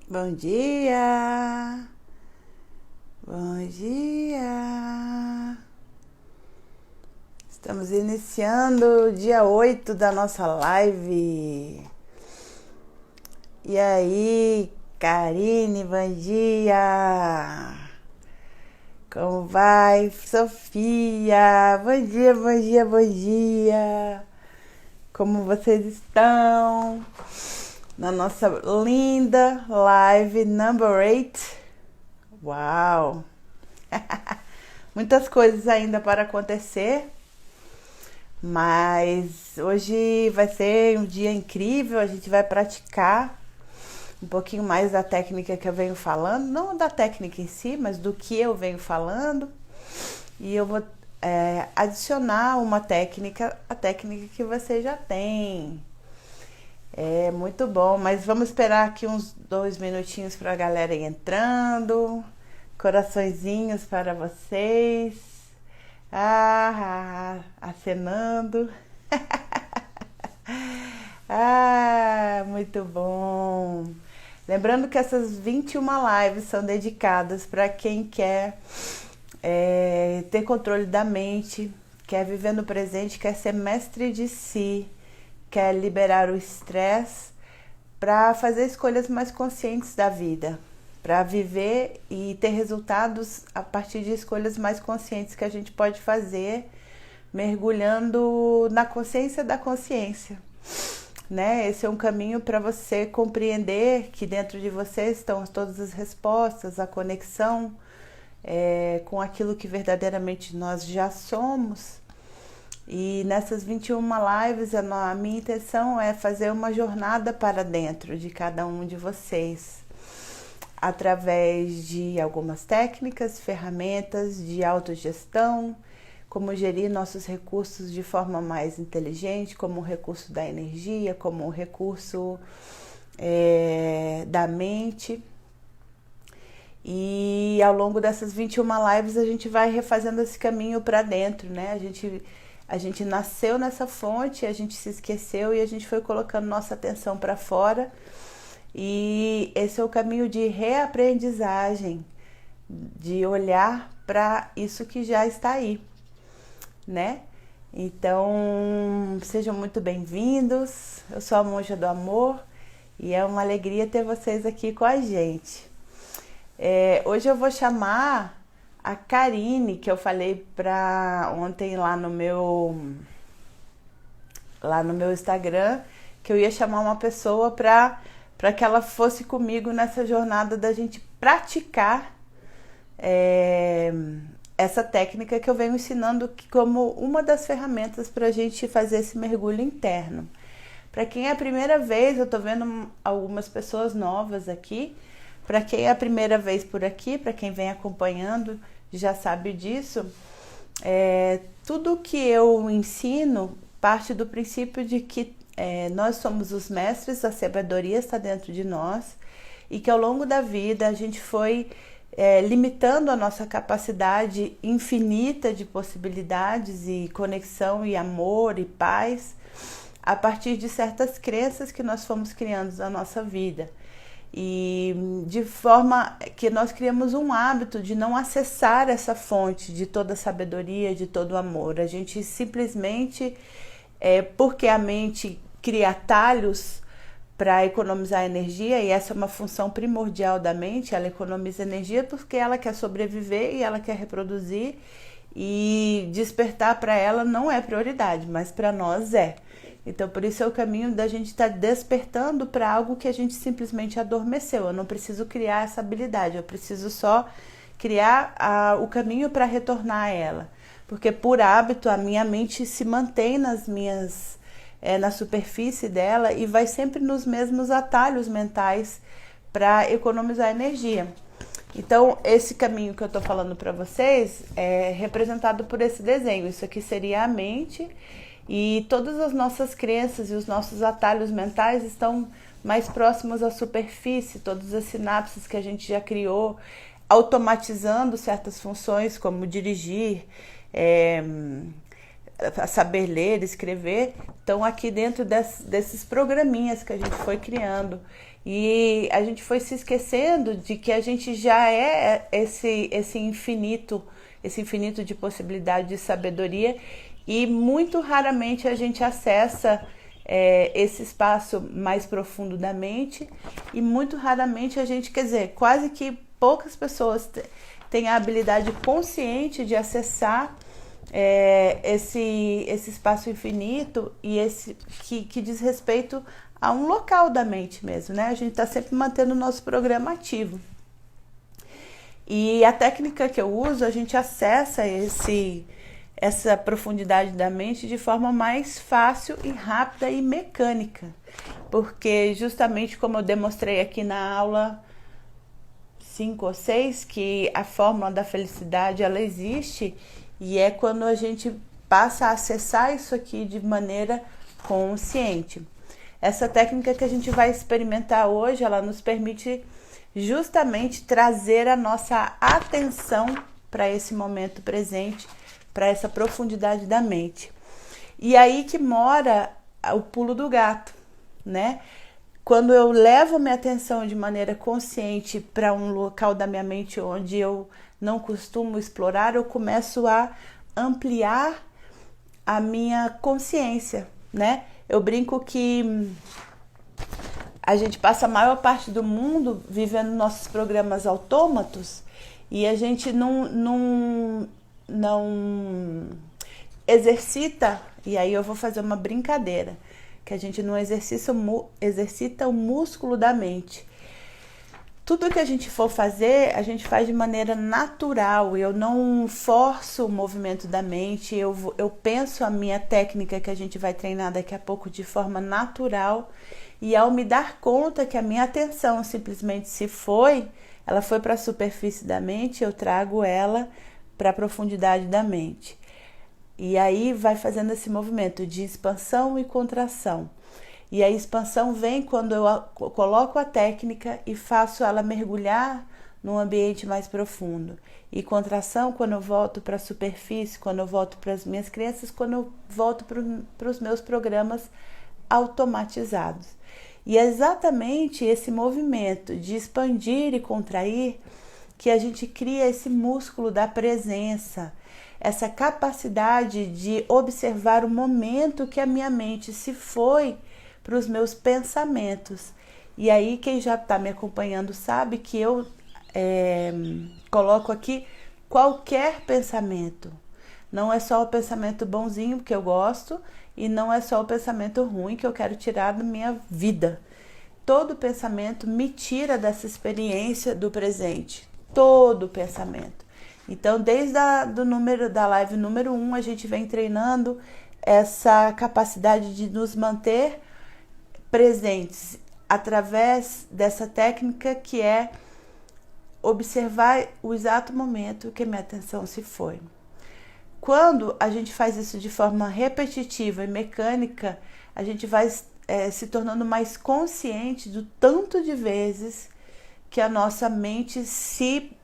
Bom dia! Bom dia! Estamos iniciando o dia 8 da nossa live. E aí, Karine, bom dia! Como vai, Sofia? Bom dia, bom dia, bom dia! Como vocês estão? Na nossa linda live number 8. Uau! Muitas coisas ainda para acontecer, mas hoje vai ser um dia incrível. A gente vai praticar um pouquinho mais da técnica que eu venho falando, não da técnica em si, mas do que eu venho falando. E eu vou adicionar uma técnica, a técnica que você já tem. É muito bom, mas vamos esperar aqui uns 2 minutinhos para a galera ir entrando. Coraçõezinhos para vocês. Acenando. Muito bom. Lembrando que essas 21 lives são dedicadas para quem quer ter controle da mente, quer viver no presente, quer ser mestre de si, quer liberar o estresse para fazer escolhas mais conscientes da vida, para viver e ter resultados a partir de escolhas mais conscientes que a gente pode fazer, mergulhando na consciência da consciência, né? Esse é um caminho para você compreender que dentro de você estão todas as respostas, a conexão com aquilo que verdadeiramente nós já somos. E nessas 21 lives, a minha intenção é fazer uma jornada para dentro de cada um de vocês, através de algumas técnicas, ferramentas de autogestão, como gerir nossos recursos de forma mais inteligente, como o recurso da energia, como o recurso da mente. E ao longo dessas 21 lives a gente vai refazendo esse caminho para dentro, né? A gente nasceu nessa fonte, a gente se esqueceu e a gente foi colocando nossa atenção para fora. E esse é o caminho de reaprendizagem, de olhar para isso que já está aí, né? Então, sejam muito bem-vindos. Eu sou a Monja do Amor e é uma alegria ter vocês aqui com a gente. Hoje eu vou chamar a Karine, que eu falei ontem lá no meu Instagram, que eu ia chamar uma pessoa para que ela fosse comigo nessa jornada da gente praticar essa técnica que eu venho ensinando como uma das ferramentas para a gente fazer esse mergulho interno. Para quem é a primeira vez, eu tô vendo algumas pessoas novas aqui. Para quem é a primeira vez por aqui, para quem vem acompanhando, já sabe disso. Tudo que eu ensino parte do princípio de que nós somos os mestres, a sabedoria está dentro de nós e que ao longo da vida a gente foi limitando a nossa capacidade infinita de possibilidades e conexão e amor e paz a partir de certas crenças que nós fomos criando na nossa vida. E de forma que nós criamos um hábito de não acessar essa fonte de toda a sabedoria, de todo o amor. A gente simplesmente, porque a mente cria atalhos para economizar energia, e essa é uma função primordial da mente, ela economiza energia porque ela quer sobreviver e ela quer reproduzir, e despertar para ela não é prioridade, mas para nós é. Então, por isso é o caminho da gente estar despertando para algo que a gente simplesmente adormeceu. Eu não preciso criar essa habilidade, eu preciso só criar o caminho para retornar a ela. Porque por hábito a minha mente se mantém na superfície dela e vai sempre nos mesmos atalhos mentais para economizar energia. Então, esse caminho que eu estou falando para vocês é representado por esse desenho. Isso aqui seria a mente. E todas as nossas crenças e os nossos atalhos mentais estão mais próximos à superfície, todas as sinapses que a gente já criou, automatizando certas funções como dirigir, a saber ler, escrever, estão aqui dentro desses programinhas que a gente foi criando. E a gente foi se esquecendo de que a gente já é esse infinito de possibilidade de sabedoria, e muito raramente a gente acessa esse espaço mais profundo da mente, e muito raramente a gente, quer dizer, quase que poucas pessoas têm a habilidade consciente de acessar esse espaço infinito, e esse que diz respeito a um local da mente mesmo, né? A gente está sempre mantendo o nosso programa ativo. E a técnica que eu uso, a gente acessa essa profundidade da mente de forma mais fácil e rápida e mecânica. Porque justamente como eu demonstrei aqui na aula 5 ou 6, que a fórmula da felicidade, ela existe, e é quando a gente passa a acessar isso aqui de maneira consciente. Essa técnica que a gente vai experimentar hoje, ela nos permite justamente trazer a nossa atenção para esse momento presente, para essa profundidade da mente. E aí que mora o pulo do gato, né? Quando eu levo minha atenção de maneira consciente para um local da minha mente onde eu não costumo explorar, eu começo a ampliar a minha consciência, né? Eu brinco que a gente passa a maior parte do mundo vivendo nossos programas autômatos, e a gente não exercita, e aí eu vou fazer uma brincadeira, que a gente não exercita o músculo da mente. Tudo que a gente for fazer, a gente faz de maneira natural. Eu não forço o movimento da mente, eu penso a minha técnica que a gente vai treinar daqui a pouco de forma natural, e ao me dar conta que a minha atenção simplesmente ela foi para a superfície da mente, eu trago ela para a profundidade da mente. E aí vai fazendo esse movimento de expansão e contração. E a expansão vem quando eu coloco a técnica e faço ela mergulhar num ambiente mais profundo. E contração quando eu volto para a superfície, quando eu volto para as minhas crenças, quando eu volto para os meus programas automatizados. E é exatamente esse movimento de expandir e contrair que a gente cria esse músculo da presença, essa capacidade de observar o momento que a minha mente se foi para os meus pensamentos. E aí quem já está me acompanhando sabe que eu coloco aqui qualquer pensamento. Não é só o pensamento bonzinho que eu gosto, e não é só o pensamento ruim que eu quero tirar da minha vida. Todo pensamento me tira dessa experiência do presente. Todo pensamento. Então, desde da live número 1, a gente vem treinando essa capacidade de nos manter presentes através dessa técnica, que é observar o exato momento que minha atenção se foi. Quando a gente faz isso de forma repetitiva e mecânica, a gente vai se tornando mais consciente do tanto de vezes que a nossa mente se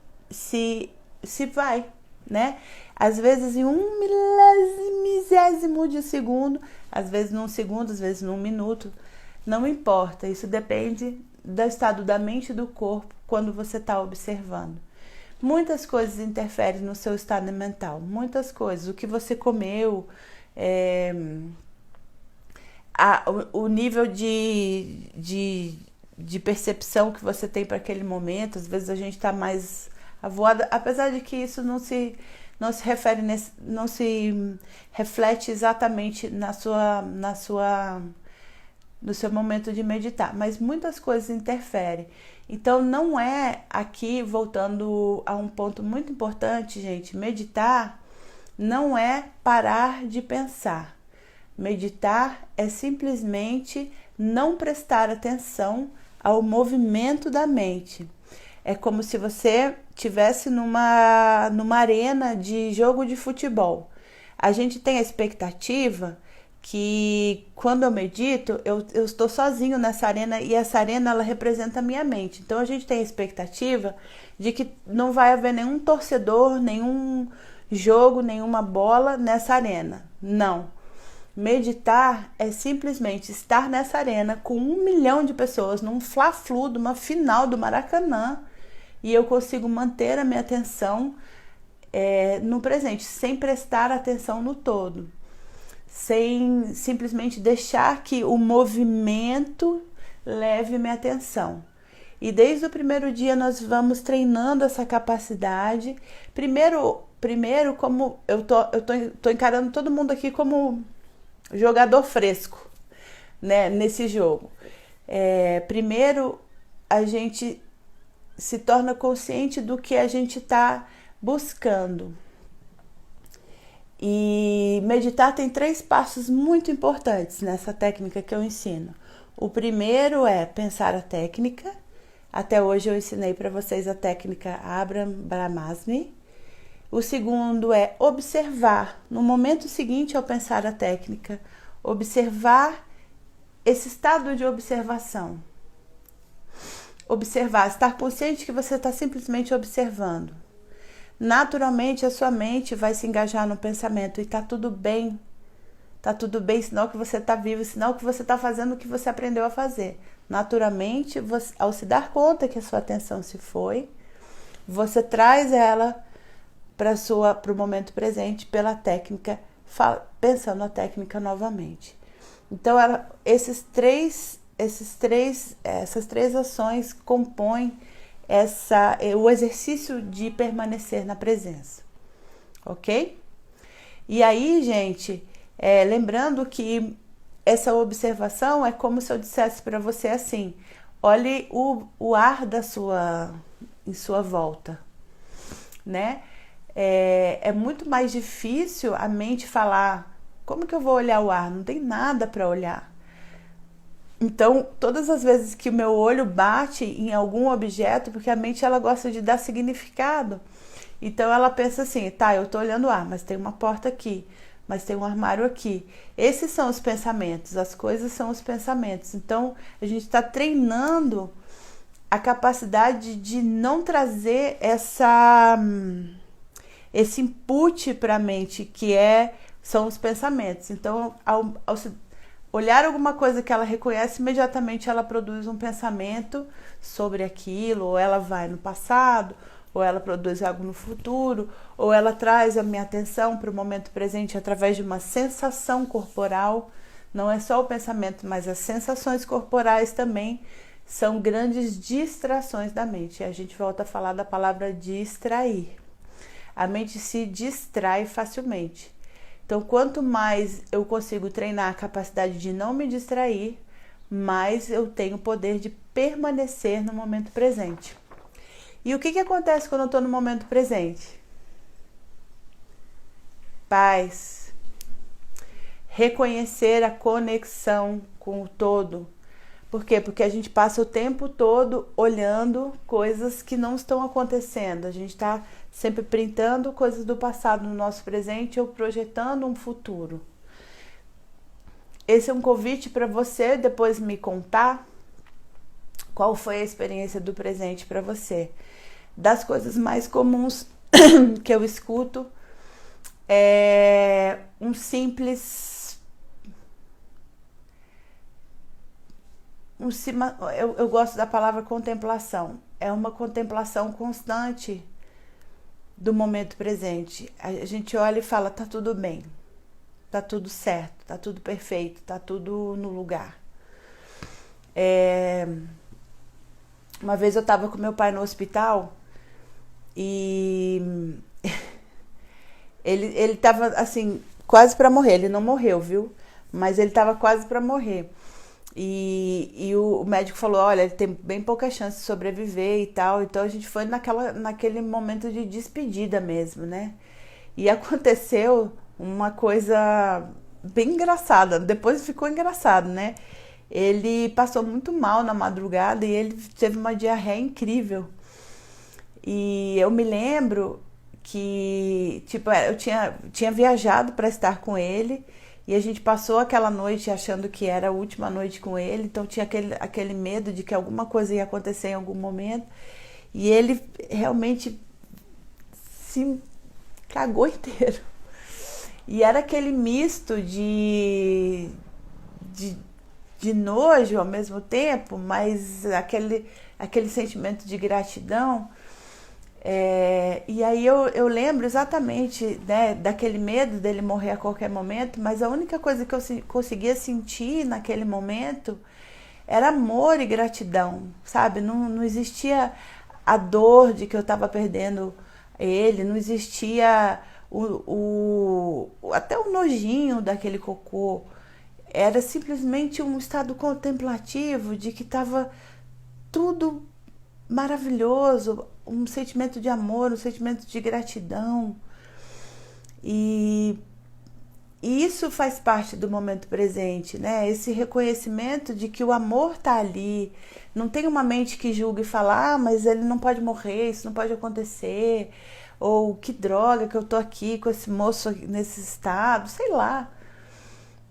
vai, né? Às vezes em 1/1000º de segundo, às vezes num segundo, às vezes num minuto, não importa. Isso depende do estado da mente e do corpo quando você está observando. Muitas coisas interferem no seu estado mental, muitas coisas. O que você comeu, o nível de percepção que você tem para aquele momento. Às vezes a gente está mais avoada, apesar de que isso não se reflete exatamente no seu momento de meditar, mas muitas coisas interferem. Então não é, aqui voltando a um ponto muito importante, gente, meditar não é parar de pensar. Meditar é simplesmente não prestar atenção ao movimento da mente. É como se você estivesse numa arena de jogo de futebol. A gente tem a expectativa que quando eu medito, eu estou sozinho nessa arena, e essa arena ela representa a minha mente. Então a gente tem a expectativa de que não vai haver nenhum torcedor, nenhum jogo, nenhuma bola nessa arena. Não. Meditar é simplesmente estar nessa arena com 1 milhão de pessoas, num fla-flu, de uma final do Maracanã, e eu consigo manter a minha atenção no presente, sem prestar atenção no todo, sem simplesmente deixar que o movimento leve minha atenção. E desde o primeiro dia nós vamos treinando essa capacidade. Primeiro como eu tô encarando todo mundo aqui como jogador fresco, né, nesse jogo. Primeiro a gente se torna consciente do que a gente está buscando. E meditar tem 3 passos muito importantes nessa técnica que eu ensino. O primeiro é pensar a técnica. Até hoje eu ensinei para vocês a técnica Abraham Brahmasmi. O segundo é observar. No momento seguinte ao pensar a técnica, observar esse estado de observação. Observar, estar consciente que você está simplesmente observando. Naturalmente a sua mente vai se engajar no pensamento e tá tudo bem. Tá tudo bem, sinal que você tá vivo, sinal que você tá fazendo o que você aprendeu a fazer. Naturalmente, você, ao se dar conta que a sua atenção se foi, você traz ela para o momento presente pela técnica, pensando a técnica novamente. Então, essas três ações compõem o exercício de permanecer na presença, ok? E aí, gente, lembrando que essa observação é como se eu dissesse para você assim: olhe o ar em sua volta, né? É muito mais difícil a mente falar: como que eu vou olhar o ar? Não tem nada para olhar. Então, todas as vezes que o meu olho bate em algum objeto, porque a mente ela gosta de dar significado, então ela pensa assim: tá, eu tô olhando o ar, mas tem uma porta aqui, mas tem um armário aqui. Esses são os pensamentos, as coisas são os pensamentos. Então, a gente está treinando a capacidade de não trazer esse input para a mente, que são os pensamentos. Então, ao olhar alguma coisa que ela reconhece, imediatamente ela produz um pensamento sobre aquilo, ou ela vai no passado, ou ela produz algo no futuro, ou ela traz a minha atenção para o momento presente através de uma sensação corporal. Não é só o pensamento, mas as sensações corporais também são grandes distrações da mente. E a gente volta a falar da palavra distrair. A mente se distrai facilmente. Então, quanto mais eu consigo treinar a capacidade de não me distrair, mais eu tenho o poder de permanecer no momento presente. E o que acontece quando eu estou no momento presente? Paz. Reconhecer a conexão com o todo. Por quê? Porque a gente passa o tempo todo olhando coisas que não estão acontecendo. A gente está sempre printando coisas do passado no nosso presente ou projetando um futuro. Esse é um convite para você depois me contar qual foi a experiência do presente para você. Das coisas mais comuns que eu escuto é um simples... Eu gosto da palavra contemplação. É uma contemplação constante do momento presente. A gente olha e fala: tá tudo bem, tá tudo certo, tá tudo perfeito, tá tudo no lugar. Uma vez eu tava com meu pai no hospital e ele tava assim, quase para morrer. Ele não morreu, viu? Mas ele tava quase para morrer. E o médico falou: olha, ele tem bem pouca chance de sobreviver e tal. Então a gente foi naquele momento de despedida mesmo, né? E aconteceu uma coisa bem engraçada. Depois ficou engraçado, né? Ele passou muito mal na madrugada e ele teve uma diarreia incrível. E eu me lembro que, tipo, eu tinha viajado para estar com ele. E a gente passou aquela noite achando que era a última noite com ele. Então tinha aquele medo de que alguma coisa ia acontecer em algum momento. E ele realmente se cagou inteiro. E era aquele misto de, de nojo ao mesmo tempo, mas aquele sentimento de gratidão. E aí eu lembro exatamente, né, daquele medo dele morrer a qualquer momento, mas a única coisa que eu conseguia sentir naquele momento era amor e gratidão, sabe? Não existia a dor de que eu estava perdendo ele, não existia até o nojinho daquele cocô. Era simplesmente um estado contemplativo de que estava tudo maravilhoso, um sentimento de amor, um sentimento de gratidão. E, e isso faz parte do momento presente, né? Esse reconhecimento de que o amor tá ali. Não tem uma mente que julga e fala, mas ele não pode morrer, isso não pode acontecer. Ou que droga que eu tô aqui com esse moço nesse estado, sei lá.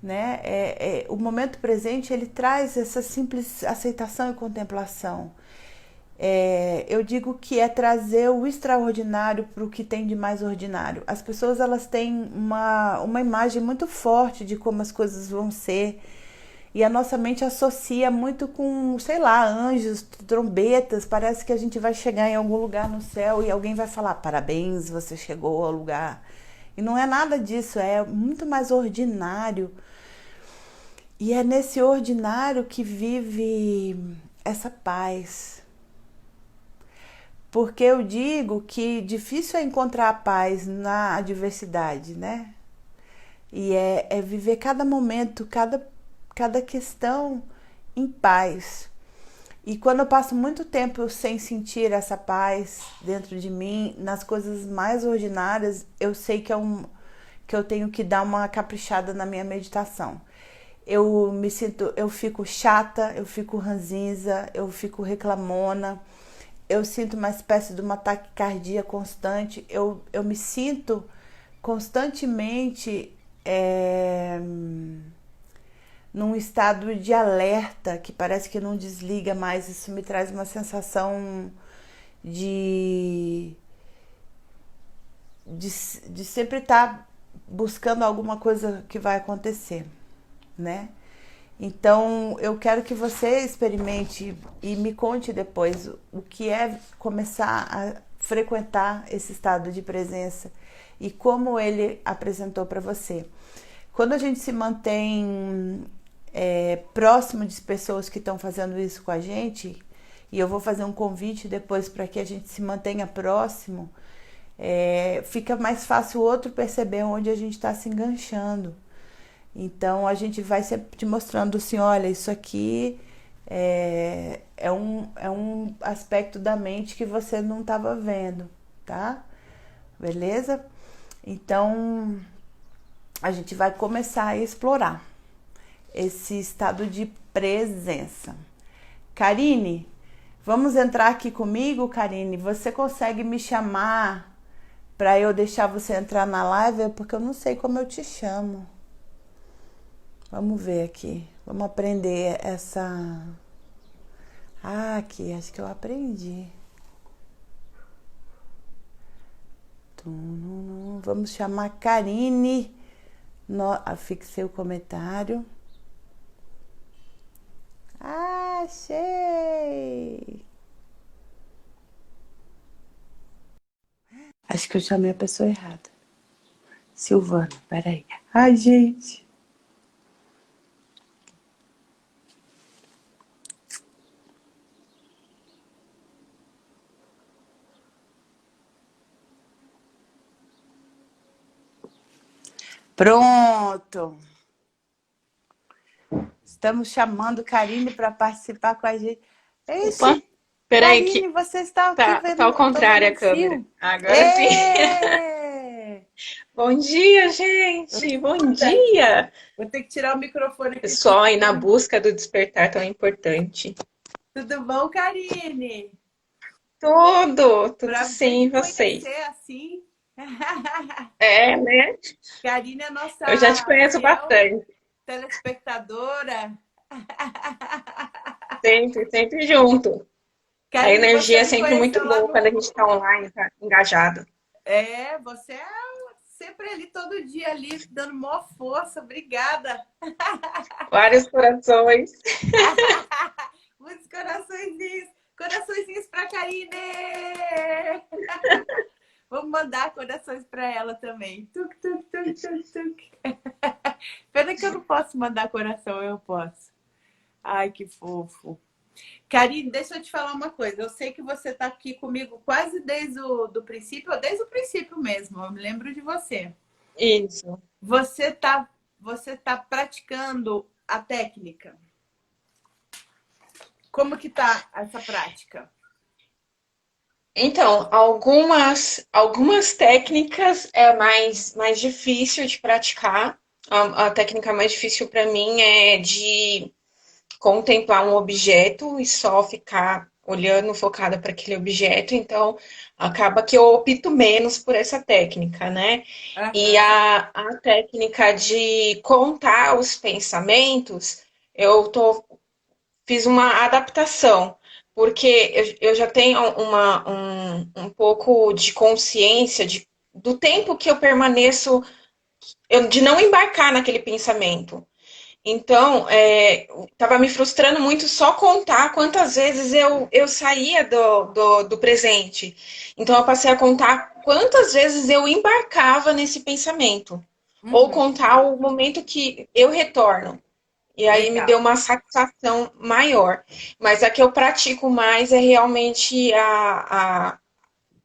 Né? O momento presente ele traz essa simples aceitação e contemplação. Eu digo que é trazer o extraordinário para o que tem de mais ordinário. As pessoas elas têm uma imagem muito forte de como as coisas vão ser e a nossa mente associa muito com, sei lá, anjos, trombetas. Parece que a gente vai chegar em algum lugar no céu e alguém vai falar parabéns, você chegou ao lugar. E não é nada disso, é muito mais ordinário. E é nesse ordinário que vive essa paz. Porque eu digo que difícil é encontrar a paz na adversidade, né? E é viver cada momento, cada questão em paz. E quando eu passo muito tempo sem sentir essa paz dentro de mim, nas coisas mais ordinárias, eu sei que eu tenho que dar uma caprichada na minha meditação. Eu fico chata, eu fico ranzinza, eu fico reclamona, eu sinto uma espécie de uma taquicardia constante, eu me sinto constantemente num estado de alerta que parece que não desliga mais. Isso me traz uma sensação de, de sempre estar buscando alguma coisa que vai acontecer, né? Então eu quero que você experimente e me conte depois o que é começar a frequentar esse estado de presença e como ele apresentou para você. Quando a gente se mantém próximo de pessoas que estão fazendo isso com a gente, e eu vou fazer um convite depois para que a gente se mantenha próximo, fica mais fácil o outro perceber onde a gente está se enganchando. Então a gente vai sempre te mostrando assim, olha, isso aqui é um aspecto da mente que você não estava vendo, tá? Beleza? Então a gente vai começar a explorar esse estado de presença. Karine, vamos entrar aqui comigo, Karine? Você consegue me chamar para eu deixar você entrar na live? Porque eu não sei como eu te chamo. Vamos ver aqui. Vamos aprender essa... aqui, acho que eu aprendi. Vamos chamar Karine. Fixei o comentário. Achei! Acho que eu chamei a pessoa errada. Silvana, peraí. Ai, gente. Pronto. Estamos chamando Karine para participar com a gente. Opa, peraí Karine, que você está aqui tá ao tô vendo contrário a um câmera. fio. Agora sim. Ê! Bom dia, gente. Bom dia. Vou ter que tirar o microfone aqui. Pessoal aí na busca do despertar tão importante. Tudo bom, Karine? Tudo Prazer sim, te vocês. conhecer assim. Né? Karine é Eu já te nossa conheço fiel bastante. telespectadora. Sempre junto. A Karine, você energia é me sempre muito conheceu lá boa quando a no. gente tá online, tá engajado. Você é sempre ali, todo dia ali, dando maior força. Obrigada. Vários corações. Muitos coraçõezinhos. Coraçõezinhos pra Karine! Vamos mandar corações para ela também. Tuc, tuc, tuc, tuc, tuc. Pena que eu não posso mandar coração, eu posso. Ai, que fofo. Karine, deixa eu te falar uma coisa. Eu sei que você está aqui comigo quase desde o princípio, ou desde o princípio mesmo. Eu me lembro de você. Isso. Você tá praticando a técnica? Como que tá essa prática? Então, algumas técnicas é mais difícil de praticar. A técnica mais difícil para mim é de contemplar um objeto e só ficar olhando focada para aquele objeto. Então, acaba que eu opto menos por essa técnica, né? E Aham. a técnica de contar os pensamentos, eu fiz uma adaptação, porque eu já tenho um pouco de consciência do tempo que eu permaneço, de não embarcar naquele pensamento. Então, estava me frustrando muito só contar quantas vezes eu saía do presente. Então, eu passei a contar quantas vezes eu embarcava nesse pensamento. Ou Uhum. contar o momento que eu retorno. E aí me deu Legal. uma satisfação maior. Mas a que eu pratico mais é realmente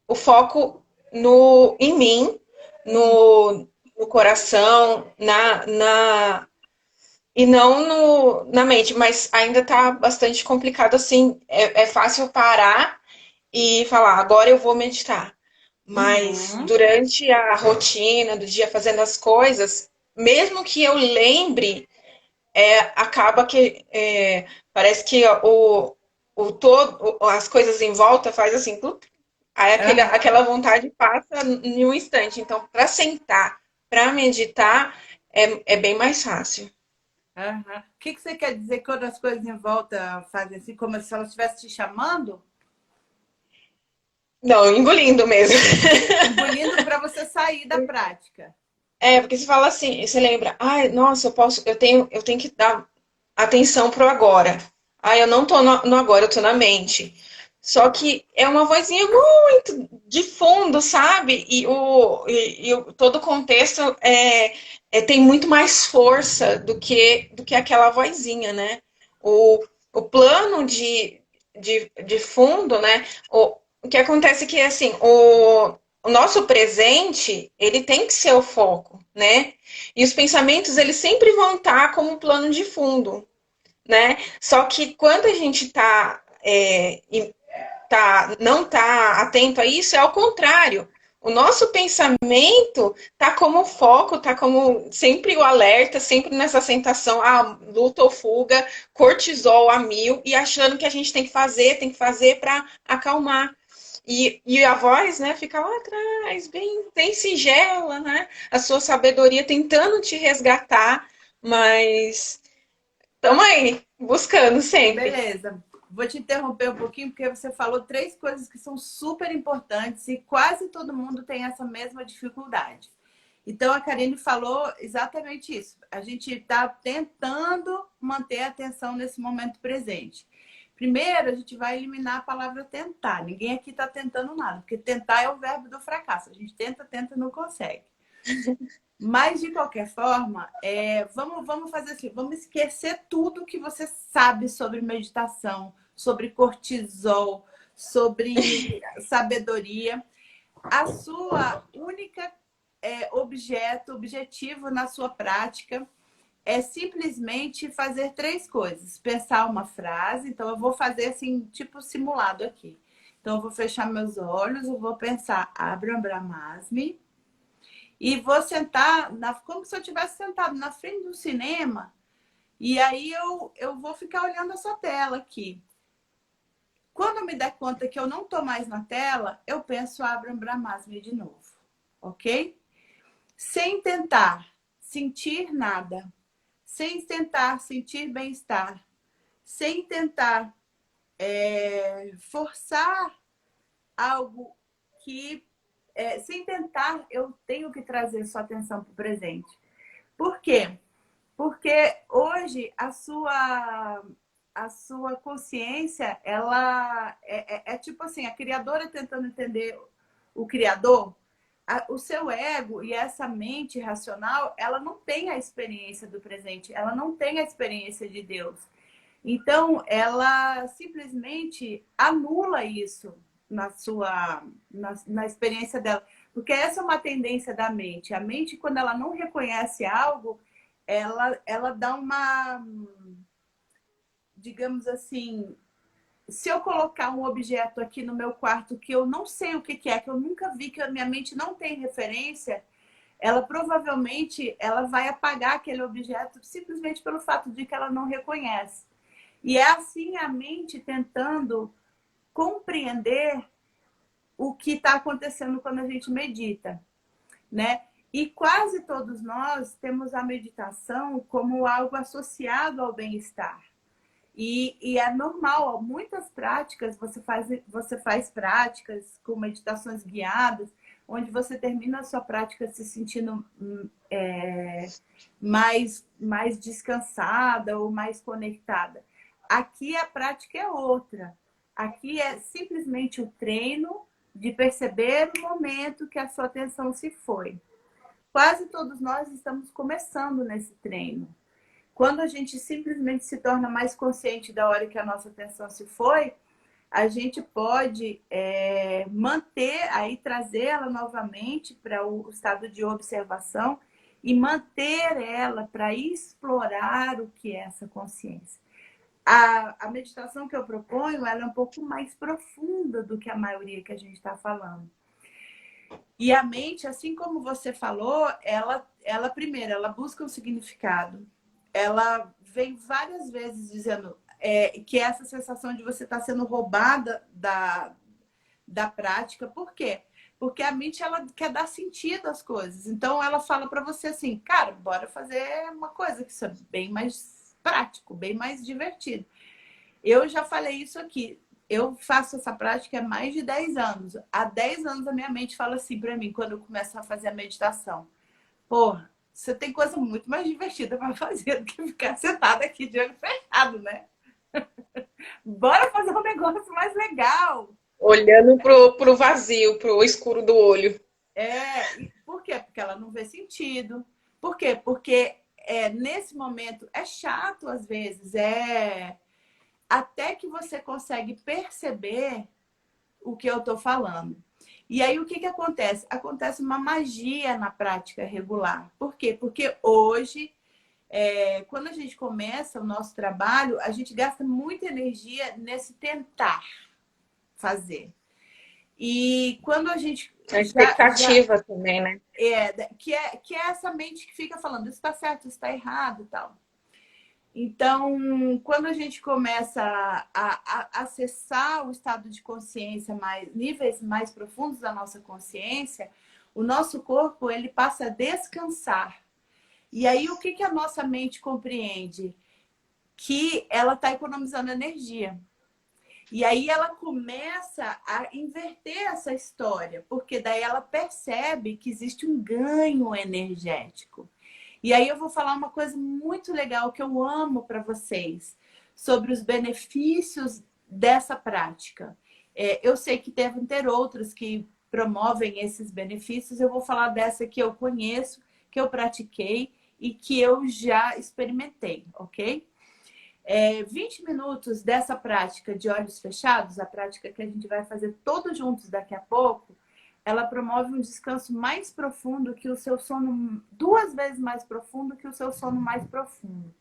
o foco em mim, Uhum. no coração, e não na mente. Mas ainda está bastante complicado assim. É fácil parar e falar, agora eu vou meditar. Mas Uhum. durante a rotina do dia fazendo as coisas, mesmo que eu lembre acaba que parece que as coisas em volta faz assim, aí Aham. aquela vontade passa em um instante. Então, para sentar, para meditar, é bem mais fácil. Aham. O que você quer dizer quando as coisas em volta fazem assim, como se ela estivesse te chamando? Não, engolindo mesmo. Engolindo para você sair da prática. Porque você fala assim, você lembra, ai, nossa, eu tenho que dar atenção pro agora. Ai, eu não tô no agora, eu tô na mente. Só que é uma vozinha muito de fundo, sabe? Todo o contexto tem muito mais força do que aquela vozinha, né? O plano de fundo, né? O que acontece é que, assim, o nosso presente, ele tem que ser o foco, né? E os pensamentos, eles sempre vão estar como um plano de fundo, né? Só que quando a gente não tá atento a isso, é ao contrário. O nosso pensamento tá como foco, tá como sempre o alerta, sempre nessa sensação, luta ou fuga, cortisol a mil, e achando que a gente tem que fazer para acalmar. E a voz, né, fica lá atrás, bem singela, né? A sua sabedoria tentando te resgatar, mas estamos aí, buscando sempre. Beleza. Vou te interromper um pouquinho, porque você falou três coisas que são super importantes e quase todo mundo tem essa mesma dificuldade. Então, a Karine falou exatamente isso. A gente está tentando manter a atenção nesse momento presente. Primeiro, a gente vai eliminar a palavra tentar. Ninguém aqui está tentando nada, porque tentar é o verbo do fracasso. A gente tenta, tenta, não consegue. Mas, de qualquer forma, vamos fazer assim, vamos esquecer tudo que você sabe sobre meditação, sobre cortisol, sobre sabedoria. A sua única objetivo na sua prática é simplesmente fazer três coisas. Pensar uma frase, então eu vou fazer assim, tipo simulado aqui. Então eu vou fechar meus olhos, eu vou pensar Abraham Brahmasmi, e vou sentar como se eu tivesse sentado na frente do cinema. E aí eu vou ficar olhando a sua tela aqui. Quando eu me der conta que eu não estou mais na tela, eu penso Abraham Brahmasmi de novo. Ok? Sem tentar sentir nada. Sem tentar sentir bem-estar. Sem tentar forçar algo que sem tentar, eu tenho que trazer sua atenção para o presente. Por quê? Porque hoje a sua consciência, ela é tipo assim, a criadora tentando entender o criador. O seu ego e essa mente racional, ela não tem a experiência do presente, ela não tem a experiência de Deus. Então, ela simplesmente anula isso na experiência dela. Porque essa é uma tendência da mente. A mente, quando ela não reconhece algo, ela dá uma, digamos assim, se eu colocar um objeto aqui no meu quarto que eu não sei o que é, que eu nunca vi, que a minha mente não tem referência, ela provavelmente ela vai apagar aquele objeto simplesmente pelo fato de que ela não reconhece. E é assim a mente tentando compreender o que está acontecendo quando a gente medita, né? E quase todos nós temos a meditação como algo associado ao bem-estar. E é normal, muitas práticas, você faz práticas com meditações guiadas, onde você termina a sua prática se sentindo mais descansada ou mais conectada. Aqui a prática é outra. Aqui é simplesmente o treino de perceber o momento que a sua atenção se foi. Quase todos nós estamos começando nesse treino. Quando a gente simplesmente se torna mais consciente da hora que a nossa atenção se foi, a gente pode manter, aí trazê-la novamente para o estado de observação e manter ela para explorar o que é essa consciência. A meditação que eu proponho, ela é um pouco mais profunda do que a maioria que a gente está falando. E a mente, assim como você falou, ela primeiro, ela busca um significado. Ela vem várias vezes dizendo que é essa sensação de você estar sendo roubada da prática. Por quê? Porque a mente, ela quer dar sentido às coisas. Então, ela fala para você assim, cara, bora fazer uma coisa que isso é bem mais prático, bem mais divertido. Eu já falei isso aqui. Eu faço essa prática há mais de 10 anos. Há 10 anos a minha mente fala assim para mim, quando eu começo a fazer a meditação. Porra, você tem coisa muito mais divertida para fazer do que ficar sentada aqui de olho fechado, né? Bora fazer um negócio mais legal. Olhando pro vazio, pro escuro do olho. Por quê? Porque ela não vê sentido. Por quê? Porque nesse momento é chato às vezes, até que você consegue perceber o que eu estou falando. E aí o que acontece? Acontece uma magia na prática regular. Por quê? Porque hoje, quando a gente começa o nosso trabalho, a gente gasta muita energia nesse tentar fazer. E quando a gente A expectativa também, né? que é essa mente que fica falando, isso está certo, isso está errado e tal. Então, quando a gente começa a acessar o estado de consciência, níveis mais profundos da nossa consciência, o nosso corpo ele passa a descansar. E aí, o que a nossa mente compreende? Que ela está economizando energia. E aí ela começa a inverter essa história, porque daí ela percebe que existe um ganho energético. E aí eu vou falar uma coisa muito legal que eu amo para vocês, sobre os benefícios dessa prática. Eu sei que devem ter outras que promovem esses benefícios, eu vou falar dessa que eu conheço, que eu pratiquei e que eu já experimentei, ok? 20 minutos dessa prática de olhos fechados, a prática que a gente vai fazer todos juntos daqui a pouco, ela promove um descanso mais profundo que o seu sono, 2 vezes mais profundo que o seu sono mais profundo.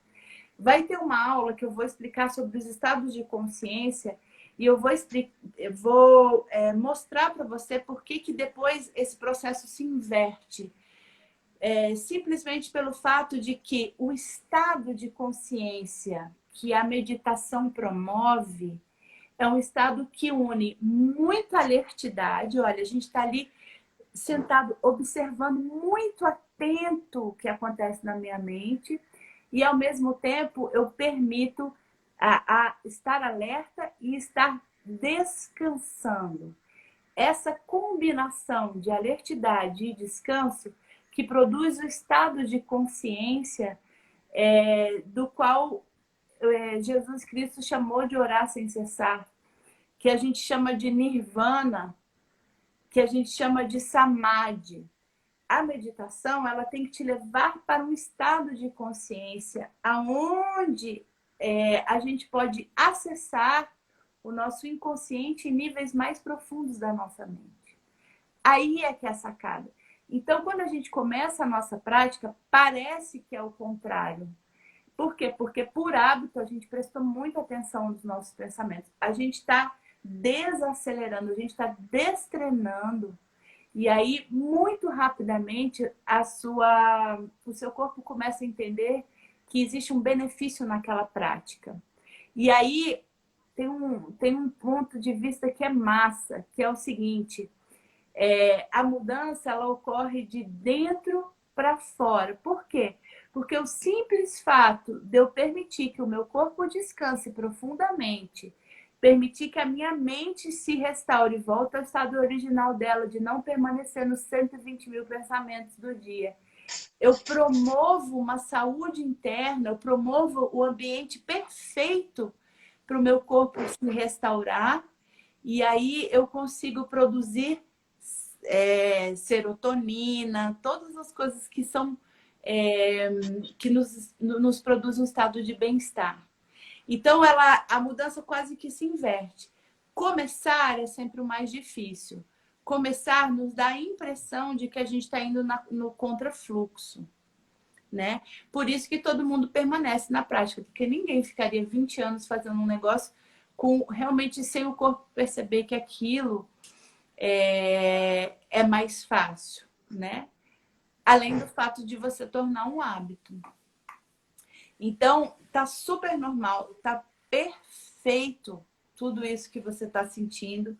Vai ter uma aula que eu vou explicar sobre os estados de consciência e eu vou mostrar para você por que depois esse processo se inverte. Simplesmente pelo fato de que o estado de consciência que a meditação promove é um estado que une muita alertidade. Olha, a gente está ali sentado observando muito atento o que acontece na minha mente e ao mesmo tempo eu permito a estar alerta e estar descansando. essa combinação de alertidade e descanso que produz o estado de consciência do qual Jesus Cristo chamou de orar sem cessar, que a gente chama de nirvana, que a gente chama de samadhi. A meditação, ela tem que te levar para um estado de consciência aonde a gente pode acessar o nosso inconsciente em níveis mais profundos da nossa mente. Aí é que é a sacada. Então, quando a gente começa a nossa prática, parece que é o contrário. Por quê? Porque por hábito a gente prestou muita atenção nos nossos pensamentos. A gente está desacelerando, a gente está destreinando. E aí, muito rapidamente, o seu corpo começa a entender que existe um benefício naquela prática. E aí, tem um ponto de vista que é massa, que é o seguinte: a mudança ela ocorre de dentro para fora. Por quê? Porque o simples fato de eu permitir que o meu corpo descanse profundamente, permitir que a minha mente se restaure e volte ao estado original dela, de não permanecer nos 120 mil pensamentos do dia. Eu promovo uma saúde interna, eu promovo o ambiente perfeito para o meu corpo se restaurar, e aí eu consigo produzir serotonina, todas as coisas que são que nos produzem um estado de bem-estar. Então, a mudança quase que se inverte. Começar é sempre o mais difícil. Começar nos dá a impressão de que a gente está indo no contrafluxo, né? Por isso que todo mundo permanece na prática, porque ninguém ficaria 20 anos fazendo um negócio realmente sem o corpo perceber que aquilo é mais fácil, né? Além do fato de você tornar um hábito. Então, tá super normal, tá perfeito tudo isso que você tá sentindo.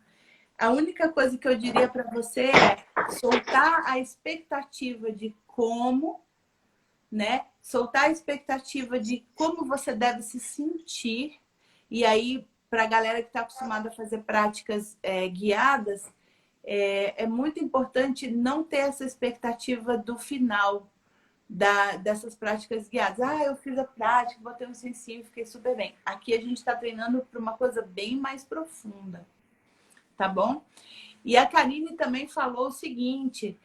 A única coisa que eu diria para você é soltar a expectativa de como, né? Soltar a expectativa de como você deve se sentir. E aí, para a galera que está acostumada a fazer práticas guiadas, é muito importante não ter essa expectativa do final dessas práticas guiadas. Eu fiz a prática, botei um incensinho, fiquei super bem. Aqui a gente está treinando para uma coisa bem mais profunda, tá bom? E a Karine também falou o seguinte,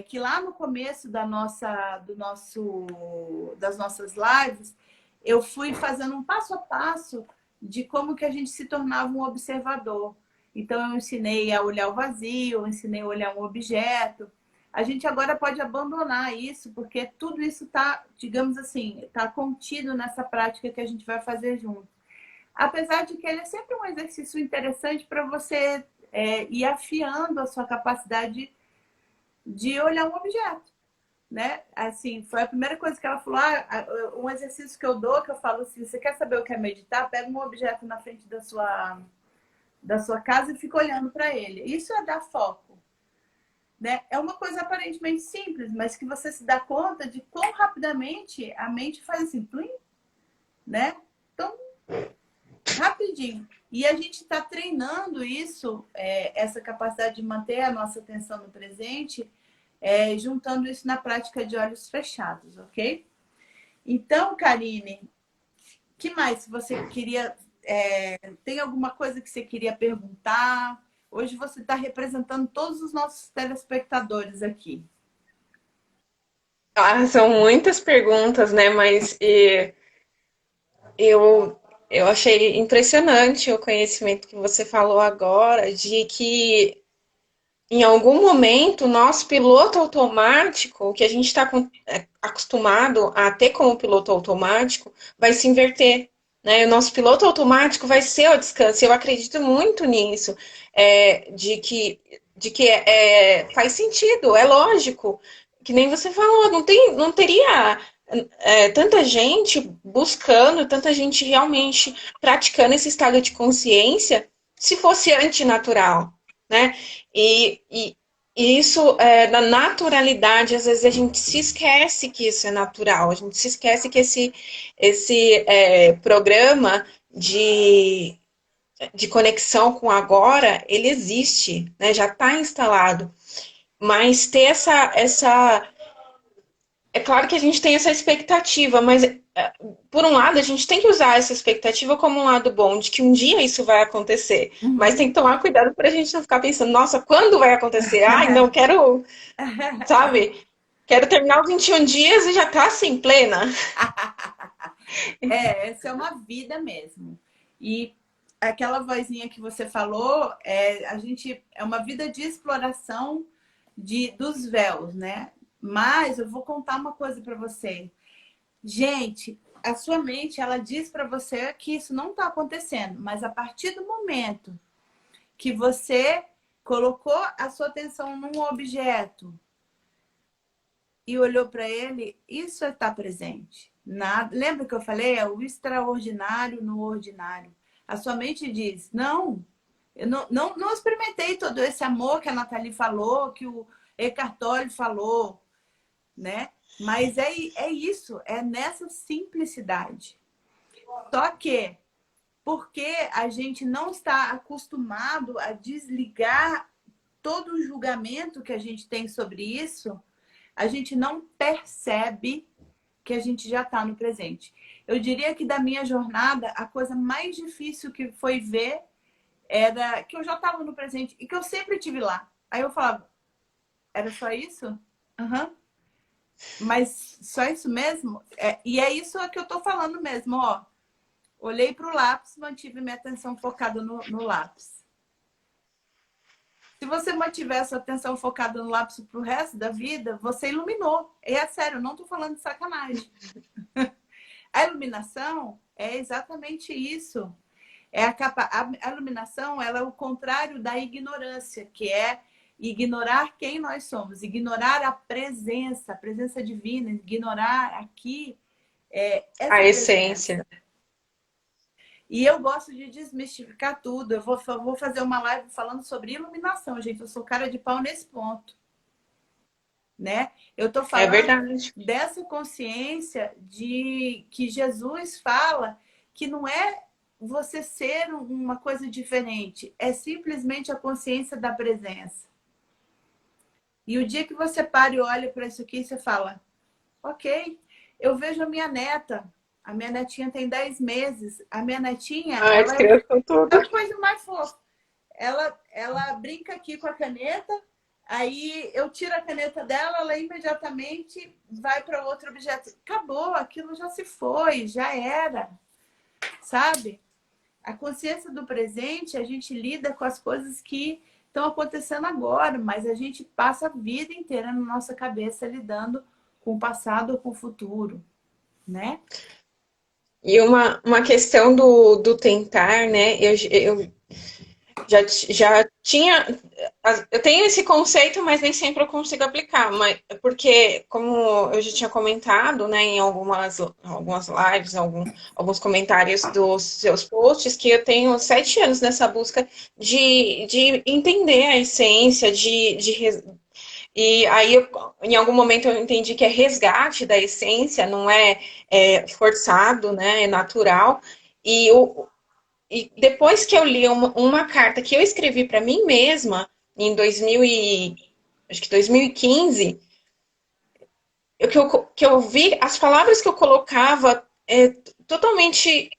que lá no começo das nossas lives, eu fui fazendo um passo a passo de como que a gente se tornava um observador. Então, eu ensinei a olhar o vazio, eu ensinei a olhar um objeto. A gente agora pode abandonar isso, porque tudo isso está, digamos assim, está contido nessa prática que a gente vai fazer junto. Apesar de que ele é sempre um exercício interessante para você ir afiando a sua capacidade de olhar um objeto, né? Assim, foi a primeira coisa que ela falou, um exercício que eu dou, que eu falo assim, você quer saber o que é meditar? Pega um objeto na frente da sua casa e fica olhando para ele. Isso é dar foco. Né? É uma coisa aparentemente simples, mas que você se dá conta de quão rapidamente a mente faz assim, plim, né? Então, rapidinho. E a gente está treinando isso, essa capacidade de manter a nossa atenção no presente, juntando isso na prática de olhos fechados, ok? Então, Karine, que mais você queria... tem alguma coisa que você queria perguntar? Hoje você está representando todos os nossos telespectadores aqui. São muitas perguntas, né? Mas eu achei impressionante o conhecimento que você falou agora, de que em algum momento o nosso piloto automático, o que a gente está acostumado a ter como piloto automático, vai se inverter. Né? O nosso piloto automático vai ser o descanso. Eu acredito muito nisso, de que faz sentido, é lógico. Que nem você falou, não teria tanta gente buscando, tanta gente realmente praticando esse estado de consciência se fosse antinatural, né? E isso, na naturalidade, às vezes a gente se esquece que isso é natural, a gente se esquece que esse programa de conexão com o agora, ele existe, né? Já está instalado. Mas ter é claro que a gente tem essa expectativa, mas por um lado a gente tem que usar essa expectativa como um lado bom, de que um dia isso vai acontecer. Mas Uhum. tem que tomar cuidado para a gente não ficar pensando, nossa, quando vai acontecer? Ai, não quero, sabe? Quero terminar os 21 dias e já tá assim, plena. Essa é uma vida mesmo. E aquela vozinha que você falou, a gente é uma vida de exploração dos véus, né? Mas eu vou contar uma coisa para você. Gente, a sua mente, ela diz para você que isso não está acontecendo, mas a partir do momento que você colocou a sua atenção num objeto e olhou para ele, isso está presente. Nada. Lembra que eu falei? É o extraordinário no ordinário. A sua mente diz, não, eu não experimentei todo esse amor que a Nathalie falou, que o Eckhart Tolle falou, né? Mas é isso, é nessa simplicidade. Só que, porque a gente não está acostumado a desligar todo o julgamento que a gente tem sobre isso, a gente não percebe que a gente já está no presente. Eu diria que da minha jornada, a coisa mais difícil que foi ver era que eu já estava no presente e que eu sempre tive lá. Aí eu falava, era só isso? Aham. Uhum. Mas só isso mesmo? E é isso que eu estou falando mesmo, ó. Olhei para o lápis, mantive minha atenção focada no lápis. Se você mantiver essa atenção focada no lápis para o resto da vida, você iluminou. E é sério, eu não estou falando de sacanagem. A iluminação é exatamente isso. A iluminação, ela é o contrário da ignorância, que é ignorar quem nós somos, ignorar a presença divina, ignorar aqui A essa presença. essência. E eu gosto de desmistificar tudo. Eu vou fazer uma live falando sobre iluminação, gente. Eu sou cara de pau nesse ponto, né? Eu estou É falando verdade. dessa consciência de que Jesus fala que não é você ser uma coisa diferente, é simplesmente a consciência da presença. E o dia que você para e olha para isso aqui, você fala, ok, eu vejo a minha neta. A minha netinha tem 10 meses. A minha netinha, Ai, as ela crianças são é tudo. a coisa mais fofa. Ela brinca aqui com a caneta, aí eu tiro a caneta dela, ela imediatamente vai para outro objeto. Acabou, aquilo já se foi, já era, sabe? A consciência do presente, a gente lida com as coisas que estão acontecendo agora, mas a gente passa a vida inteira na nossa cabeça lidando com o passado ou com o futuro, né? E uma questão do tentar, né? Eu já tinha. Eu tenho esse conceito, mas nem sempre eu consigo aplicar. Mas, porque, como eu já tinha comentado, né, em algumas lives, alguns comentários dos seus posts, que eu tenho 7 anos nessa busca de entender a essência, e aí, em algum momento, eu entendi que é resgate da essência, não é forçado, né? É natural. E, e depois que eu li uma carta que eu escrevi para mim mesma, em acho que 2015, que eu vi as palavras que eu colocava totalmente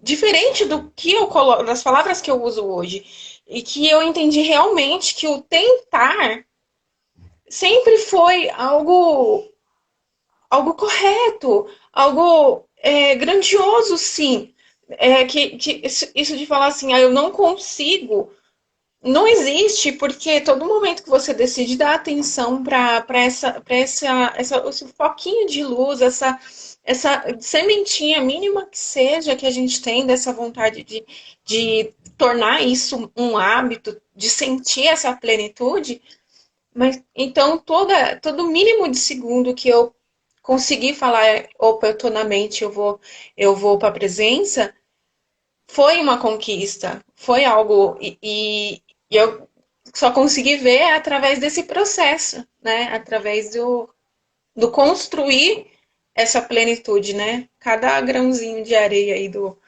diferente do que eu coloco, das palavras que eu uso hoje. E que eu entendi realmente que o tentar sempre foi algo correto, algo grandioso, sim. Que isso de falar assim, eu não consigo, não existe, porque todo momento que você decide dar atenção para esse foquinho de luz, essa sementinha mínima que seja que a gente tem dessa vontade de tornar isso um hábito, de sentir essa plenitude, mas então todo mínimo de segundo que eu conseguir falar, opa, eu tô na mente, eu vou para a presença, foi uma conquista, foi algo e eu só consegui ver através desse processo, né? Através do construir essa plenitude, né? Cada grãozinho de areia aí do